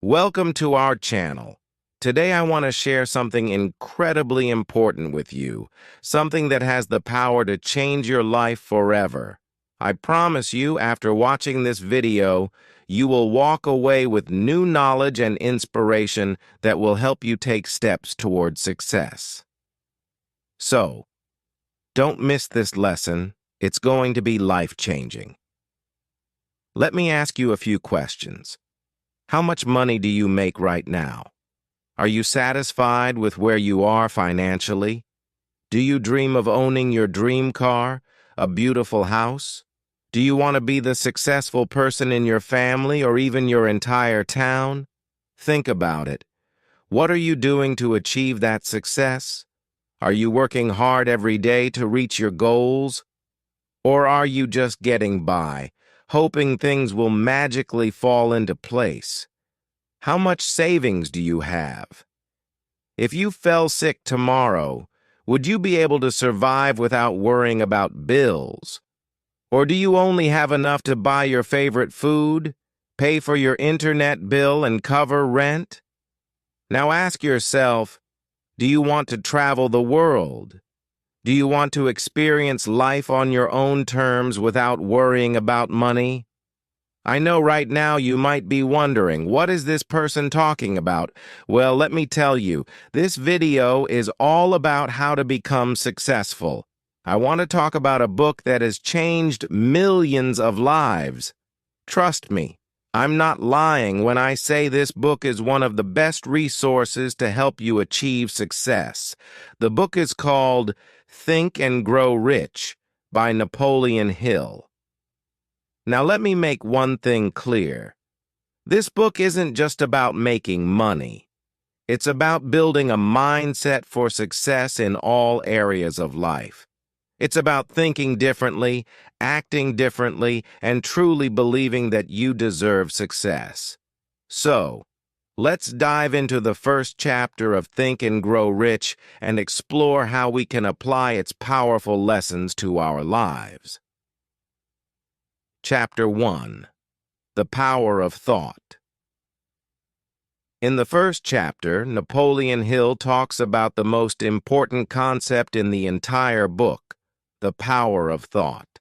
Welcome to our channel. Today I want to share something incredibly important with you, something that has the power to change your life forever. I promise you, after watching this video, you will walk away with new knowledge and inspiration that will help you take steps toward success. So, don't miss this lesson. It's going to be life-changing. Let me ask you a few questions. How much money do you make right now? Are you satisfied with where you are financially? Do you dream of owning your dream car, a beautiful house? Do you want to be the successful person in your family or even your entire town? Think about it. What are you doing to achieve that success? Are you working hard every day to reach your goals? Or are you just getting by, hoping things will magically fall into place? How much savings do you have? If you fell sick tomorrow, would you be able to survive without worrying about bills? Or do you only have enough to buy your favorite food, pay for your internet bill, and cover rent? Now ask yourself, do you want to travel the world? Do you want to experience life on your own terms without worrying about money? I know right now you might be wondering, what is this person talking about? Well, let me tell you, this video is all about how to become successful. I want to talk about a book that has changed millions of lives. Trust me, I'm not lying when I say this book is one of the best resources to help you achieve success. The book is called Think and Grow Rich by Napoleon Hill. Now let me make one thing clear. This book isn't just about making money. It's about building a mindset for success in all areas of life. It's about thinking differently, acting differently, and truly believing that you deserve success. So, let's dive into the first chapter of Think and Grow Rich and explore how we can apply its powerful lessons to our lives. Chapter 1. The Power of Thought. In the first chapter, Napoleon Hill talks about the most important concept in the entire book, the power of thought.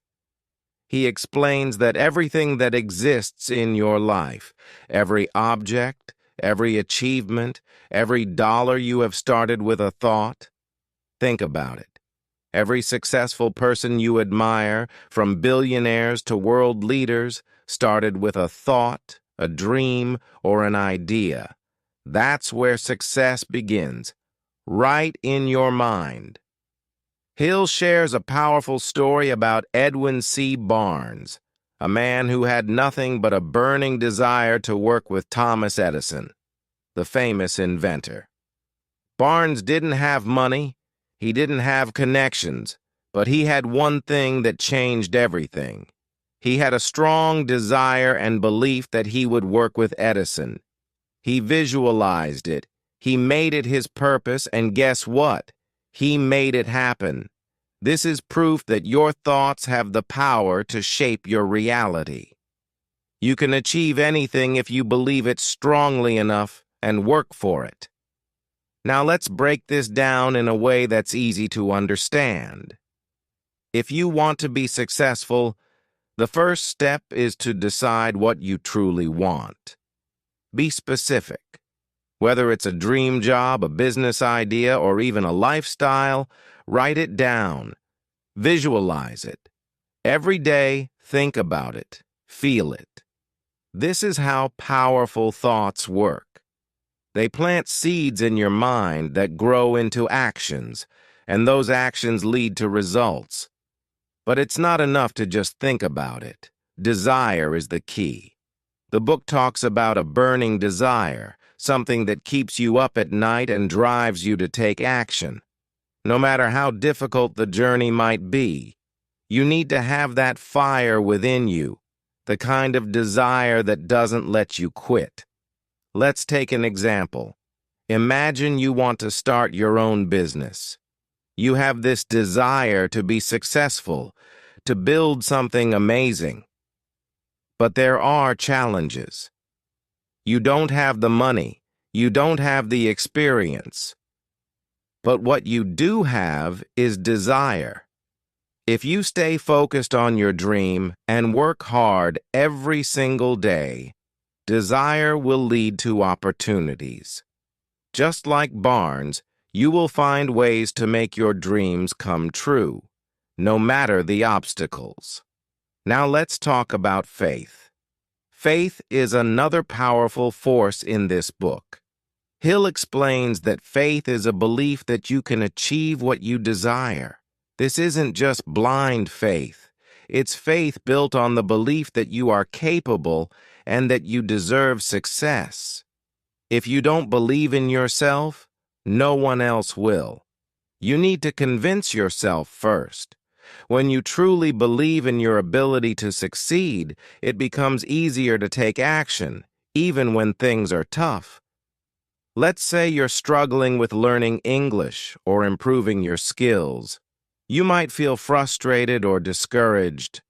He explains that everything that exists in your life, every object, every achievement, every dollar you have started with a thought, think about it. Every successful person you admire, from billionaires to world leaders, started with a thought, a dream, or an idea. That's where success begins, right in your mind. Hill shares a powerful story about Edwin C. Barnes, a man who had nothing but a burning desire to work with Thomas Edison, the famous inventor. Barnes didn't have money. He didn't have connections, but he had one thing that changed everything. He had a strong desire and belief that he would work with Edison. He visualized it. He made it his purpose, and guess what? He made it happen. This is proof that your thoughts have the power to shape your reality. You can achieve anything if you believe it strongly enough and work for it. Now let's break this down in a way that's easy to understand. If you want to be successful, the first step is to decide what you truly want. Be specific. Whether it's a dream job, a business idea, or even a lifestyle, write it down. Visualize it. Every day, think about it. Feel it. This is how powerful thoughts work. They plant seeds in your mind that grow into actions, and those actions lead to results. But it's not enough to just think about it. Desire is the key. The book talks about a burning desire, something that keeps you up at night and drives you to take action. No matter how difficult the journey might be, you need to have that fire within you, the kind of desire that doesn't let you quit. Let's take an example. Imagine you want to start your own business. You have this desire to be successful, to build something amazing. But there are challenges. You don't have the money. You don't have the experience. But what you do have is desire. If you stay focused on your dream and work hard every single day, desire will lead to opportunities. Just like Barnes, you will find ways to make your dreams come true, no matter the obstacles. Now let's talk about faith. Faith is another powerful force in this book. Hill explains that faith is a belief that you can achieve what you desire. This isn't just blind faith. It's faith built on the belief that you are capable and that you deserve success. If you don't believe in yourself, no one else will. You need to convince yourself first. When you truly believe in your ability to succeed, it becomes easier to take action, even when things are tough. Let's say you're struggling with learning English or improving your skills. You might feel frustrated or discouraged.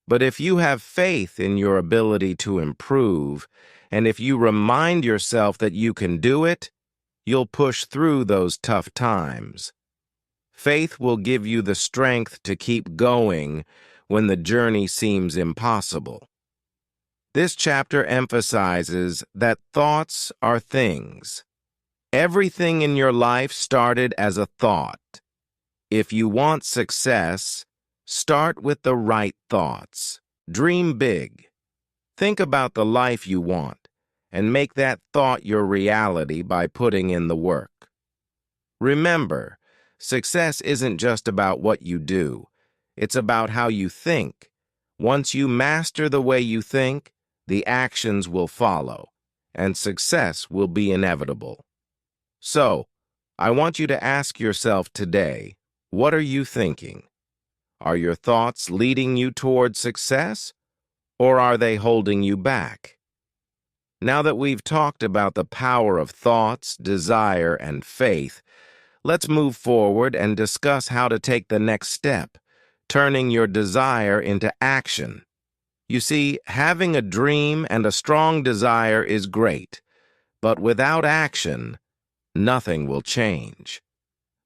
But if you have faith in your ability to improve, and if you remind yourself that you can do it, you'll push through those tough times. Faith will give you the strength to keep going when the journey seems impossible. This chapter emphasizes that thoughts are things. Everything in your life started as a thought. If you want success, start with the right thoughts. Dream big. Think about the life you want, and make that thought your reality by putting in the work. Remember, success isn't just about what you do. It's about how you think. Once you master the way you think, the actions will follow, and success will be inevitable. So, I want you to ask yourself today, what are you thinking? Are your thoughts leading you toward success, or are they holding you back? Now that we've talked about the power of thoughts, desire, and faith, let's move forward and discuss how to take the next step, turning your desire into action. You see, having a dream and a strong desire is great, but without action, nothing will change.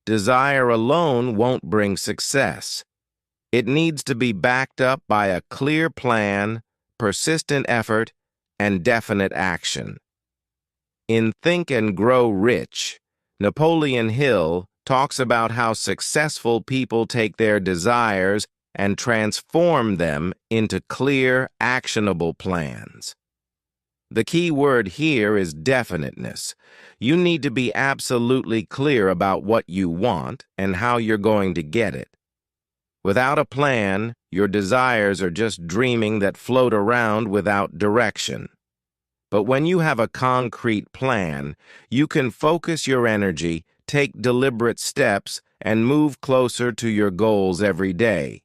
Desire alone won't bring success. It needs to be backed up by a clear plan, persistent effort, and definite action. In Think and Grow Rich, Napoleon Hill talks about how successful people take their desires and transform them into clear, actionable plans. The key word here is definiteness. You need to be absolutely clear about what you want and how you're going to get it. Without a plan, your desires are just dreaming that float around without direction. But when you have a concrete plan, you can focus your energy, take deliberate steps, and move closer to your goals every day.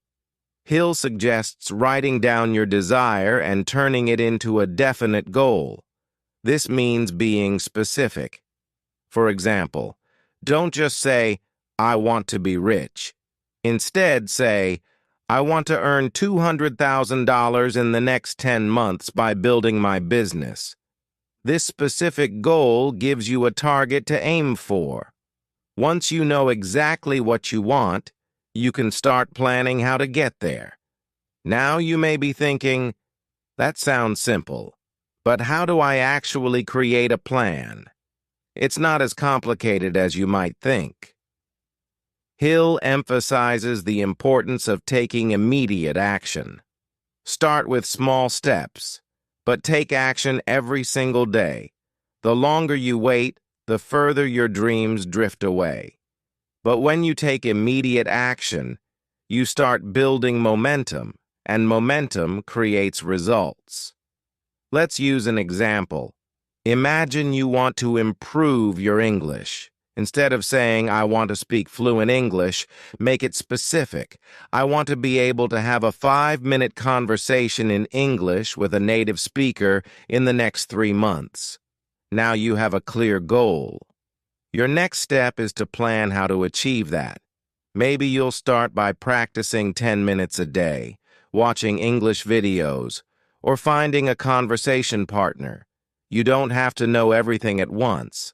Hill suggests writing down your desire and turning it into a definite goal. This means being specific. For example, don't just say, "I want to be rich." Instead, say, "I want to earn $200,000 in the next 10 months by building my business." This specific goal gives you a target to aim for. Once you know exactly what you want, you can start planning how to get there. Now you may be thinking, that sounds simple, but how do I actually create a plan? It's not as complicated as you might think. Hill emphasizes the importance of taking immediate action. Start with small steps, but take action every single day. The longer you wait, the further your dreams drift away. But when you take immediate action, you start building momentum, and momentum creates results. Let's use an example. Imagine you want to improve your English. Instead of saying, "I want to speak fluent English," make it specific. "I want to be able to have a 5-minute conversation in English with a native speaker in the next 3 months." Now you have a clear goal. Your next step is to plan how to achieve that. Maybe you'll start by practicing 10 minutes a day, watching English videos, or finding a conversation partner. You don't have to know everything at once.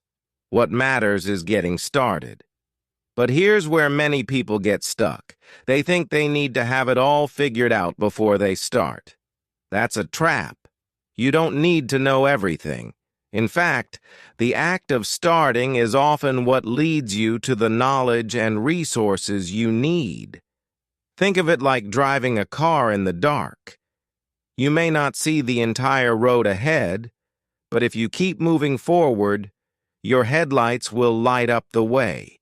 What matters is getting started. But here's where many people get stuck. They think they need to have it all figured out before they start. That's a trap. You don't need to know everything. In fact, the act of starting is often what leads you to the knowledge and resources you need. Think of it like driving a car in the dark. You may not see the entire road ahead, but if you keep moving forward, your headlights will light up the way.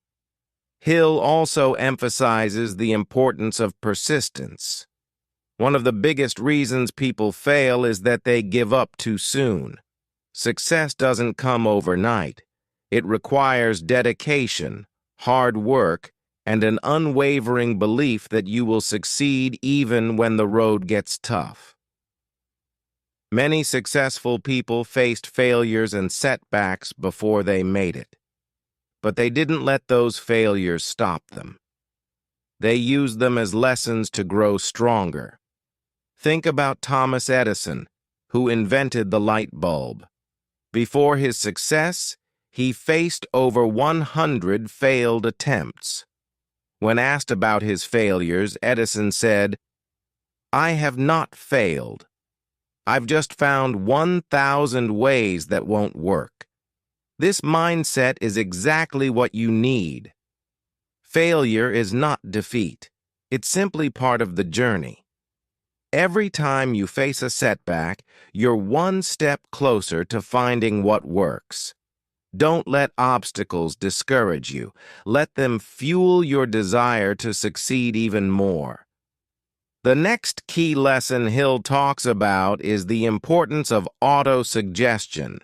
Hill also emphasizes the importance of persistence. One of the biggest reasons people fail is that they give up too soon. Success doesn't come overnight. It requires dedication, hard work, and an unwavering belief that you will succeed even when the road gets tough. Many successful people faced failures and setbacks before they made it. But they didn't let those failures stop them. They used them as lessons to grow stronger. Think about Thomas Edison, who invented the light bulb. Before his success, he faced over 100 failed attempts. When asked about his failures, Edison said, "I have not failed. I've just found 1,000 ways that won't work." This mindset is exactly what you need. Failure is not defeat. It's simply part of the journey. Every time you face a setback, you're one step closer to finding what works. Don't let obstacles discourage you. Let them fuel your desire to succeed even more. The next key lesson Hill talks about is the importance of auto-suggestion.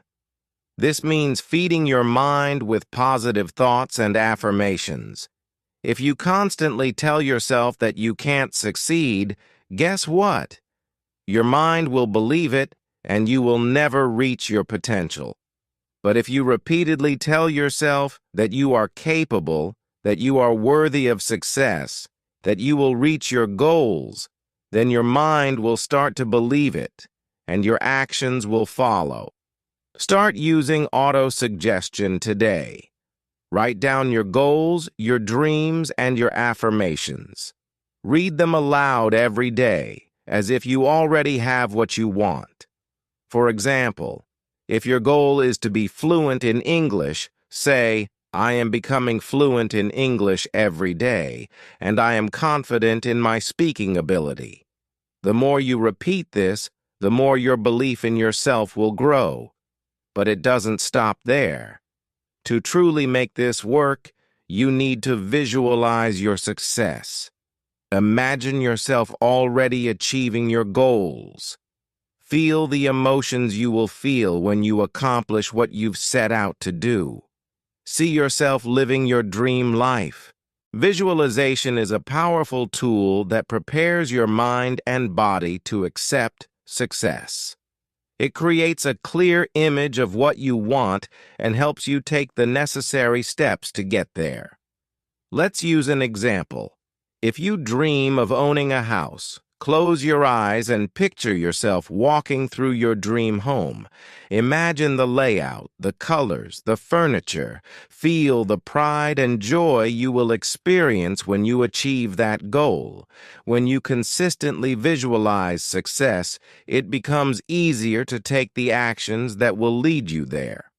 This means feeding your mind with positive thoughts and affirmations. If you constantly tell yourself that you can't succeed, guess what? Your mind will believe it, and you will never reach your potential. But if you repeatedly tell yourself that you are capable, that you are worthy of success, that you will reach your goals, then your mind will start to believe it, and your actions will follow. Start using auto-suggestion today. Write down your goals, your dreams, and your affirmations. Read them aloud every day, as if you already have what you want. For example, if your goal is to be fluent in English, say, "I am becoming fluent in English every day, and I am confident in my speaking ability." The more you repeat this, the more your belief in yourself will grow. But it doesn't stop there. To truly make this work, you need to visualize your success. Imagine yourself already achieving your goals. Feel the emotions you will feel when you accomplish what you've set out to do. See yourself living your dream life. Visualization is a powerful tool that prepares your mind and body to accept success. It creates a clear image of what you want and helps you take the necessary steps to get there. Let's use an example. If you dream of owning a house, close your eyes and picture yourself walking through your dream home. Imagine the layout, the colors, the furniture. Feel the pride and joy you will experience when you achieve that goal. When you consistently visualize success, it becomes easier to take the actions that will lead you there.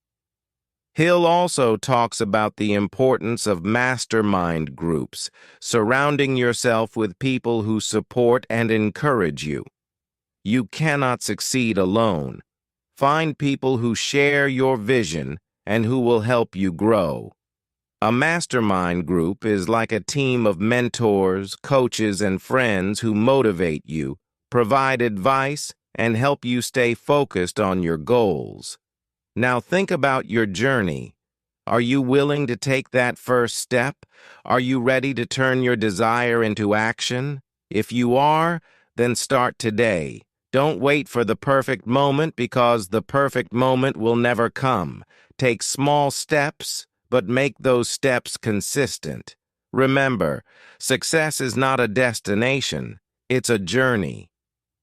Hill also talks about the importance of mastermind groups, surrounding yourself with people who support and encourage you. You cannot succeed alone. Find people who share your vision and who will help you grow. A mastermind group is like a team of mentors, coaches, and friends who motivate you, provide advice, and help you stay focused on your goals. Now think about your journey. Are you willing to take that first step? Are you ready to turn your desire into action? If you are, then start today. Don't wait for the perfect moment because the perfect moment will never come. Take small steps, but make those steps consistent. Remember, success is not a destination, it's a journey.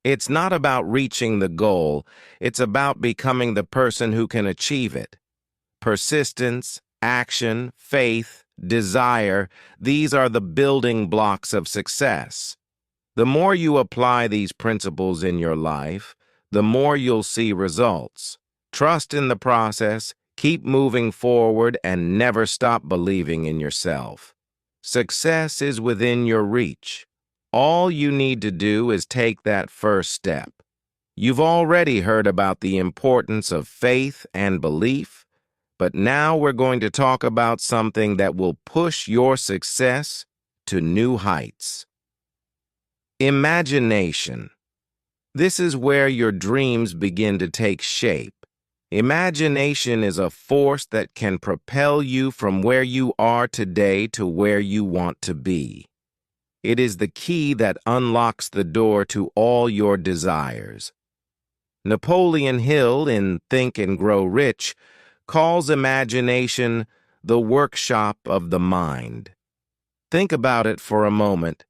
It's not about reaching the goal, it's about becoming the person who can achieve it. Persistence, action, faith, desire, these are the building blocks of success. The more you apply these principles in your life, the more you'll see results. Trust in the process, keep moving forward, and never stop believing in yourself. Success is within your reach. All you need to do is take that first step. You've already heard about the importance of faith and belief, but now we're going to talk about something that will push your success to new heights. Imagination. This is where your dreams begin to take shape. Imagination is a force that can propel you from where you are today to where you want to be. It is the key that unlocks the door to all your desires. Napoleon Hill, in Think and Grow Rich, calls imagination the workshop of the mind. Think about it for a moment.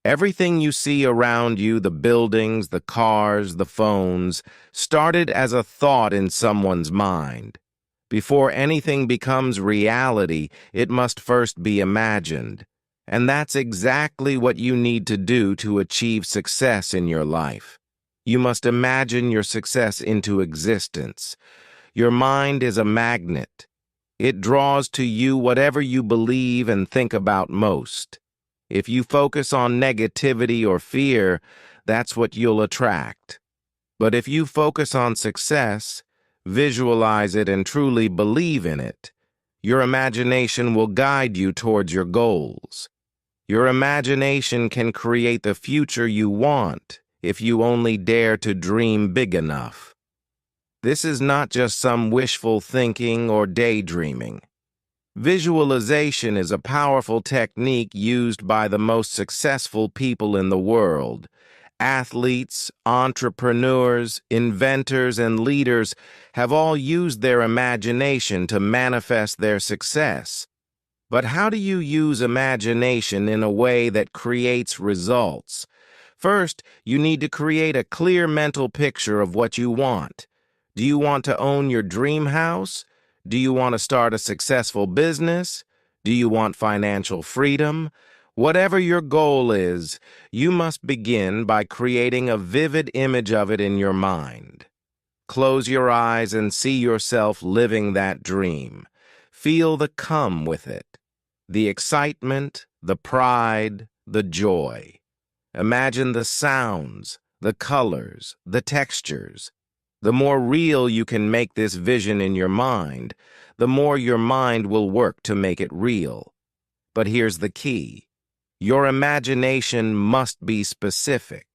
Everything you see around you, the buildings, the cars, the phones, started as a thought in someone's mind. Before anything becomes reality, it must first be imagined. And that's exactly what you need to do to achieve success in your life. You must imagine your success into existence. Your mind is a magnet. It draws to you whatever you believe and think about most. If you focus on negativity or fear, that's what you'll attract. But if you focus on success, visualize it, and truly believe in it, your imagination will guide you towards your goals. Your imagination can create the future you want if you only dare to dream big enough. This is not just some wishful thinking or daydreaming. Visualization is a powerful technique used by the most successful people in the world. Athletes, entrepreneurs, inventors, and leaders have all used their imagination to manifest their success. But how do you use imagination in a way that creates results? First, you need to create a clear mental picture of what you want. Do you want to own your dream house? Do you want to start a successful business? Do you want financial freedom? Whatever your goal is, you must begin by creating a vivid image of it in your mind. Close your eyes and see yourself living that dream. Feel the come with it, the excitement, the pride, the joy. Imagine the sounds, the colors, the textures. The more real you can make this vision in your mind, the more your mind will work to make it real. But here's the key. Your imagination must be specific.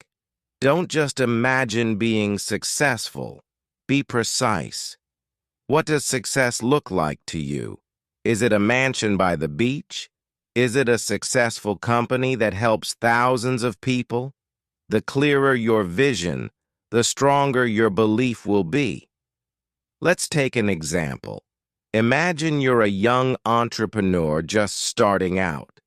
Don't just imagine being successful. Be precise. What does success look like to you? Is it a mansion by the beach? Is it a successful company that helps thousands of people? The clearer your vision, the stronger your belief will be. Let's take an example. Imagine you're a young entrepreneur just starting out.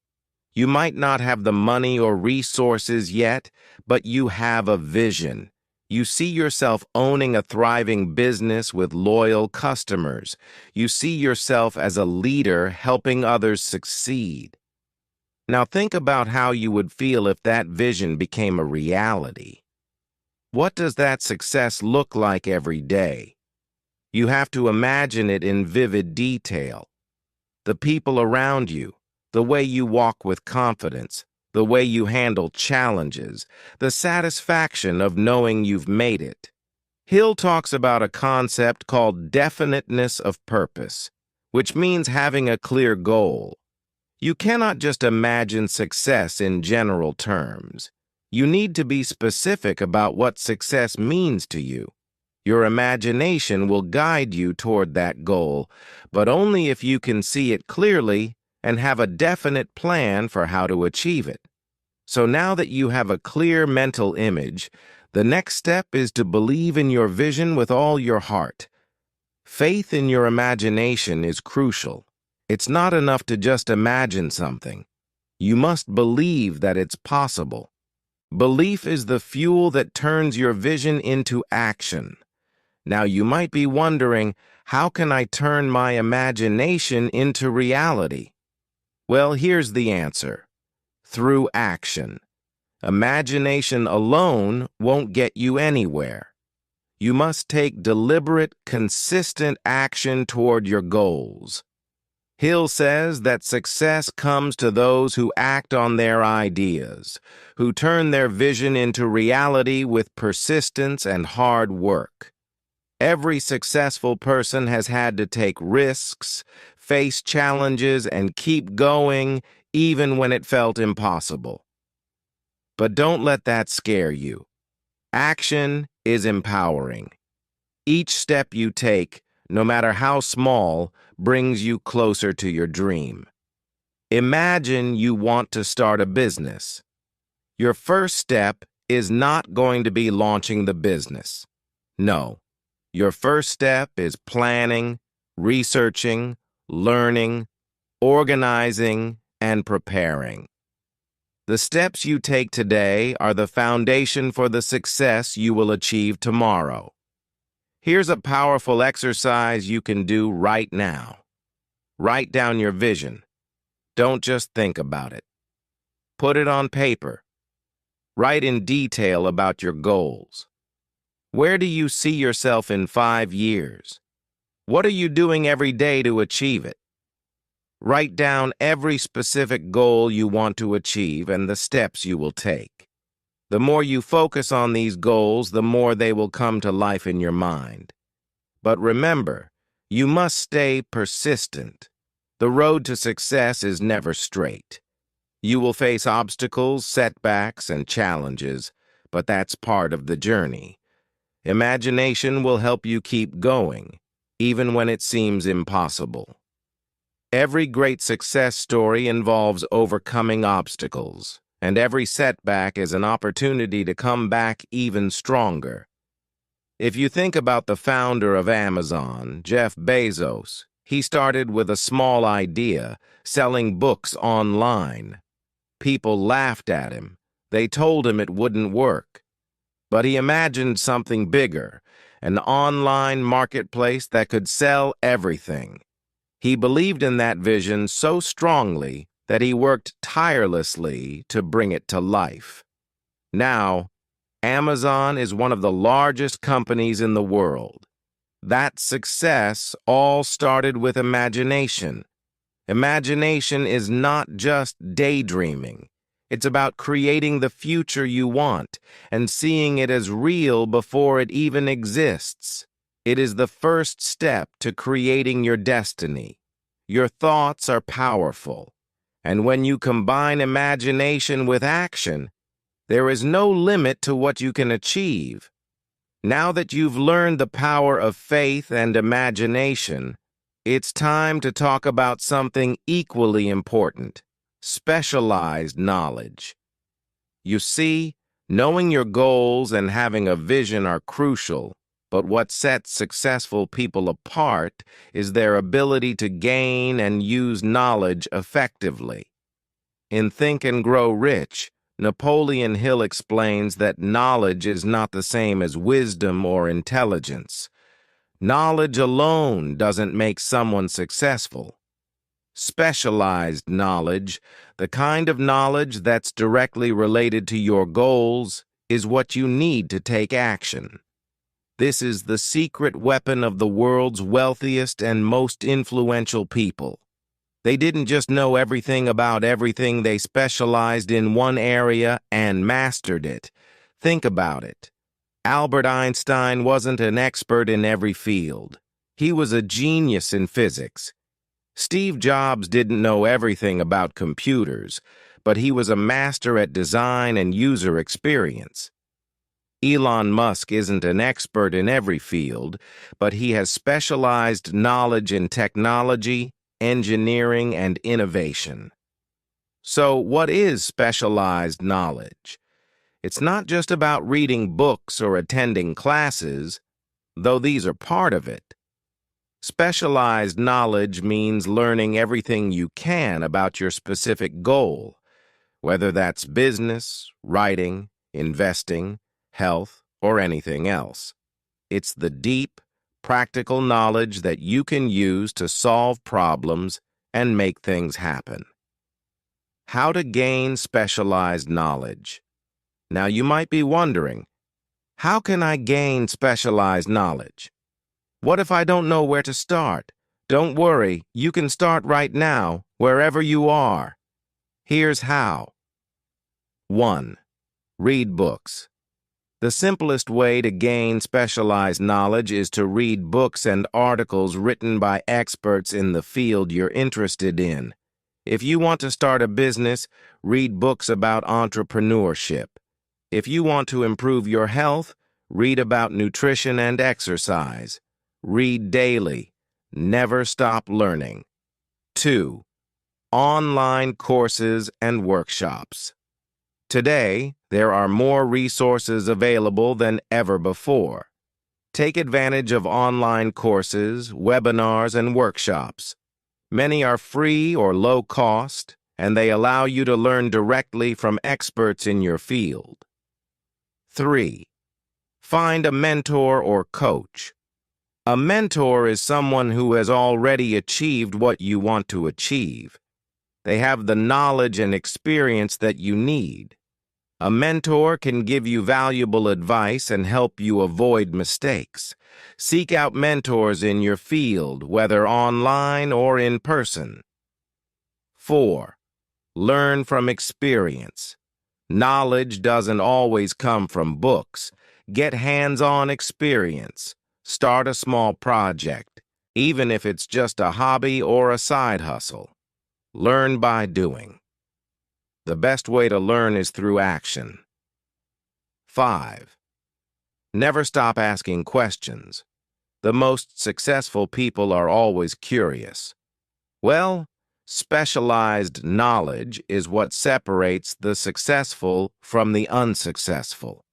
You might not have the money or resources yet, but you have a vision. You see yourself owning a thriving business with loyal customers. You see yourself as a leader helping others succeed. Now think about how you would feel if that vision became a reality. What does that success look like every day? You have to imagine it in vivid detail. The people around you, the way you walk with confidence, the way you handle challenges, the satisfaction of knowing you've made it. Hill talks about a concept called definiteness of purpose, which means having a clear goal. You cannot just imagine success in general terms. You need to be specific about what success means to you. Your imagination will guide you toward that goal, but only if you can see it clearly and have a definite plan for how to achieve it. So now that you have a clear mental image, the next step is to believe in your vision with all your heart. Faith in your imagination is crucial. It's not enough to just imagine something. You must believe that it's possible. Belief is the fuel that turns your vision into action. Now, you might be wondering, how can I turn my imagination into reality? Well, here's the answer. Through action. Imagination alone won't get you anywhere. You must take deliberate, consistent action toward your goals. Hill says that success comes to those who act on their ideas, who turn their vision into reality with persistence and hard work. Every successful person has had to take risks, face challenges, and keep going even when it felt impossible. But don't let that scare you. Action is empowering. Each step you take, no matter how small, brings you closer to your dream. Imagine you want to start a business. Your first step is not going to be launching the business. No. Your first step is planning, researching, learning, organizing, and preparing. The steps you take today are the foundation for the success you will achieve tomorrow. Here's a powerful exercise you can do right now. Write down your vision. Don't just think about it. Put it on paper. Write in detail about your goals. Where do you see yourself in 5 years? What are you doing every day to achieve it? Write down every specific goal you want to achieve and the steps you will take. The more you focus on these goals, the more they will come to life in your mind. But remember, you must stay persistent. The road to success is never straight. You will face obstacles, setbacks, and challenges, but that's part of the journey. Imagination will help you keep going, even when it seems impossible. Every great success story involves overcoming obstacles, and every setback is an opportunity to come back even stronger. If you think about the founder of Amazon, Jeff Bezos, he started with a small idea, selling books online. People laughed at him. They told him it wouldn't work. But he imagined something bigger, an online marketplace that could sell everything. He believed in that vision so strongly that he worked tirelessly to bring it to life. Now, Amazon is one of the largest companies in the world. That success all started with imagination. Imagination is not just daydreaming. It's about creating the future you want and seeing it as real before it even exists. It is the first step to creating your destiny. Your thoughts are powerful, and when you combine imagination with action, there is no limit to what you can achieve. Now that you've learned the power of faith and imagination, it's time to talk about something equally important: specialized knowledge. You see, knowing your goals and having a vision are crucial, but what sets successful people apart is their ability to gain and use knowledge effectively. In Think and Grow Rich, Napoleon Hill explains that knowledge is not the same as wisdom or intelligence. Knowledge alone doesn't make someone successful. Specialized knowledge, the kind of knowledge that's directly related to your goals, is what you need to take action. This is the secret weapon of the world's wealthiest and most influential people. They didn't just know everything about everything, they specialized in one area and mastered it. Think about it. Albert Einstein wasn't an expert in every field. He was a genius in physics. Steve Jobs didn't know everything about computers, but he was a master at design and user experience. Elon Musk isn't an expert in every field, but he has specialized knowledge in technology, engineering, and innovation. So, what is specialized knowledge? It's not just about reading books or attending classes, though these are part of it. Specialized knowledge means learning everything you can about your specific goal, whether that's business, writing, investing, health, or anything else. It's the deep, practical knowledge that you can use to solve problems and make things happen. How to gain specialized knowledge. Now you might be wondering, how can I gain specialized knowledge? What if I don't know where to start? Don't worry, you can start right now, wherever you are. Here's how. 1. Read books. The simplest way to gain specialized knowledge is to read books and articles written by experts in the field you're interested in. If you want to start a business, read books about entrepreneurship. If you want to improve your health, read about nutrition and exercise. Read daily. Never stop learning. 2. Online courses and workshops. Today, there are more resources available than ever before. Take advantage of online courses, webinars, and workshops. Many are free or low cost, and they allow you to learn directly from experts in your field. 3. Find a mentor or coach. A mentor is someone who has already achieved what you want to achieve. They have the knowledge and experience that you need. A mentor can give you valuable advice and help you avoid mistakes. Seek out mentors in your field, whether online or in person. 4. Learn from experience. Knowledge doesn't always come from books. Get hands-on experience. Start a small project, even if it's just a hobby or a side hustle. Learn by doing. The best way to learn is through action. 5. Never stop asking questions. The most successful people are always curious. Well, specialized knowledge is what separates the successful from the unsuccessful.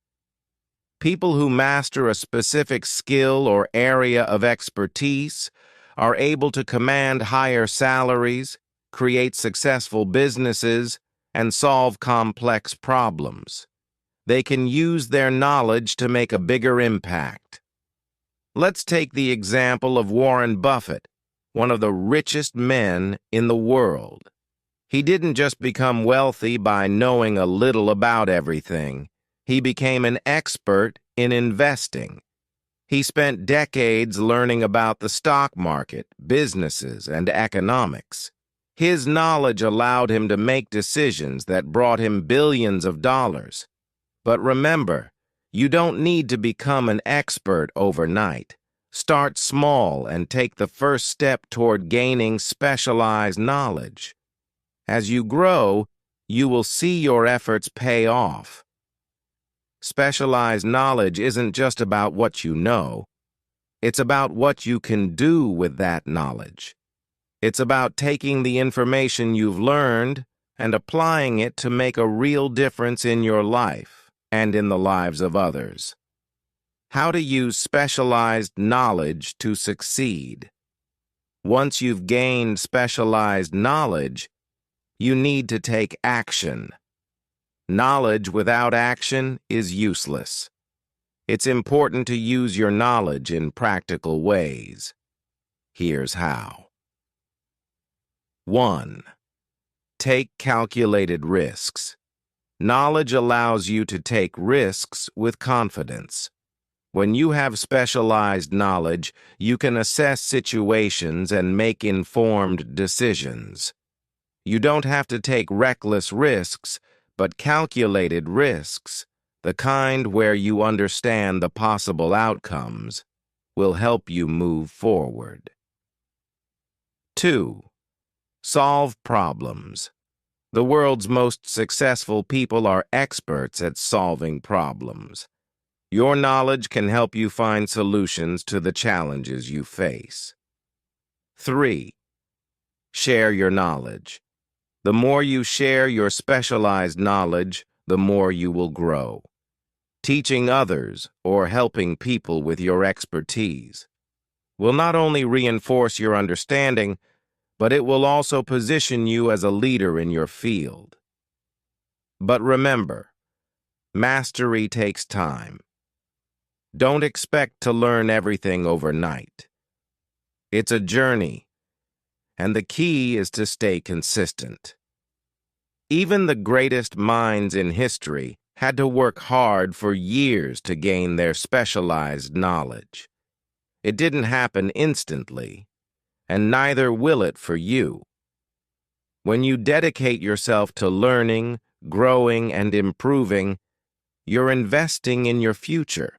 People who master a specific skill or area of expertise are able to command higher salaries, create successful businesses, and solve complex problems. They can use their knowledge to make a bigger impact. Let's take the example of Warren Buffett, one of the richest men in the world. He didn't just become wealthy by knowing a little about everything. He became an expert in investing. He spent decades learning about the stock market, businesses, and economics. His knowledge allowed him to make decisions that brought him billions of dollars. But remember, you don't need to become an expert overnight. Start small and take the first step toward gaining specialized knowledge. As you grow, you will see your efforts pay off. Specialized knowledge isn't just about what you know. It's about what you can do with that knowledge. It's about taking the information you've learned and applying it to make a real difference in your life and in the lives of others. How to use specialized knowledge to succeed. Once you've gained specialized knowledge, you need to take action. Knowledge without action is useless. It's important to use your knowledge in practical ways. Here's how. 1. Take calculated risks. Knowledge allows you to take risks with confidence. When you have specialized knowledge, you can assess situations and make informed decisions. You don't have to take reckless risks, but calculated risks, the kind where you understand the possible outcomes, will help you move forward. 2. Solve problems. The world's most successful people are experts at solving problems. Your knowledge can help you find solutions to the challenges you face. 3. Share your knowledge. The more you share your specialized knowledge, the more you will grow. Teaching others or helping people with your expertise will not only reinforce your understanding, but it will also position you as a leader in your field. But remember, Mastery takes time. Don't expect to learn everything overnight. It's a journey, and the key is to stay consistent. Even the greatest minds in history had to work hard for years to gain their specialized knowledge. It didn't happen instantly, and neither will it for you. When you dedicate yourself to learning, growing, and improving, you're investing in your future.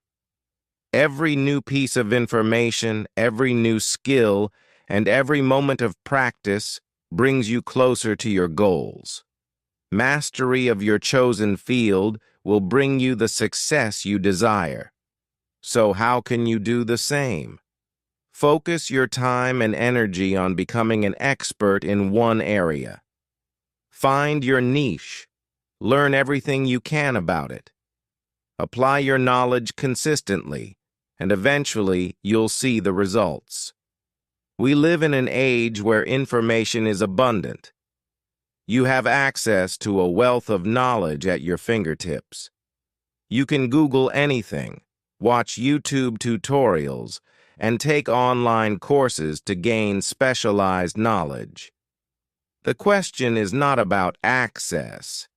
Every new piece of information, every new skill, and every moment of practice brings you closer to your goals. Mastery of your chosen field will bring you the success you desire. So how can you do the same? Focus your time and energy on becoming an expert in one area. Find your niche. Learn everything you can about it. Apply your knowledge consistently, and eventually you'll see the results. We live in an age where information is abundant. You have access to a wealth of knowledge at your fingertips. You can Google anything, watch YouTube tutorials, and take online courses to gain specialized knowledge. The question is not about access.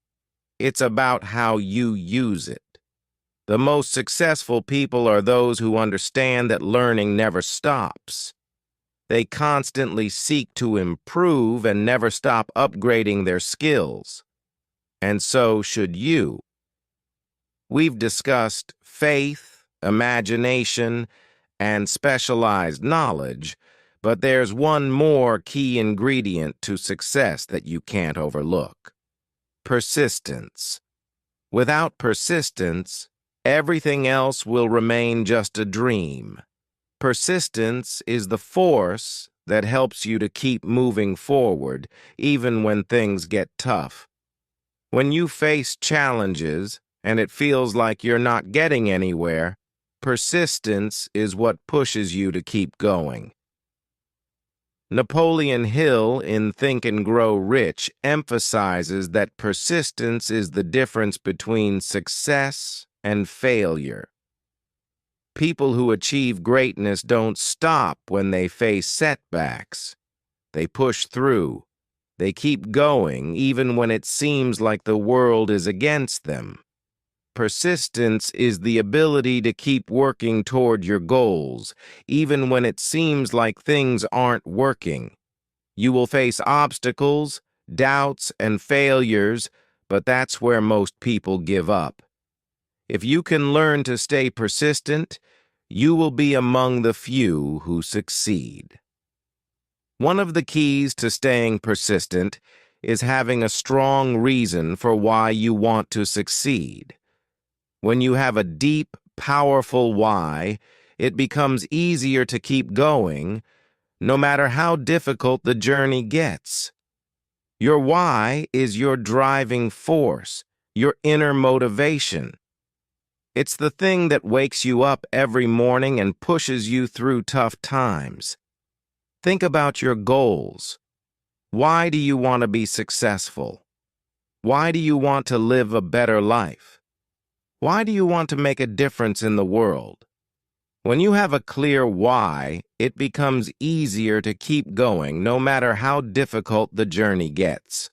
It's about how you use it. The most successful people are those who understand that learning never stops. They constantly seek to improve and never stop upgrading their skills. And so should you. We've discussed faith, imagination, and specialized knowledge, but there's one more key ingredient to success that you can't overlook: persistence. Without persistence, everything else will remain just a dream. Persistence is the force that helps you to keep moving forward, even when things get tough. When you face challenges and it feels like you're not getting anywhere, persistence is what pushes you to keep going. Napoleon Hill in Think and Grow Rich emphasizes that persistence is the difference between success and failure. People who achieve greatness don't stop when they face setbacks. They push through. They keep going even when it seems like the world is against them. Persistence is the ability to keep working toward your goals, even when it seems like things aren't working. You will face obstacles, doubts, and failures, but that's where most people give up. If you can learn to stay persistent, you will be among the few who succeed. One of the keys to staying persistent is having a strong reason for why you want to succeed. When you have a deep, powerful why, it becomes easier to keep going, no matter how difficult the journey gets. Your why is your driving force, your inner motivation. It's the thing that wakes you up every morning and pushes you through tough times. Think about your goals. Why do you want to be successful? Why do you want to live a better life? Why do you want to make a difference in the world? When you have a clear why, it becomes easier to keep going no matter how difficult the journey gets.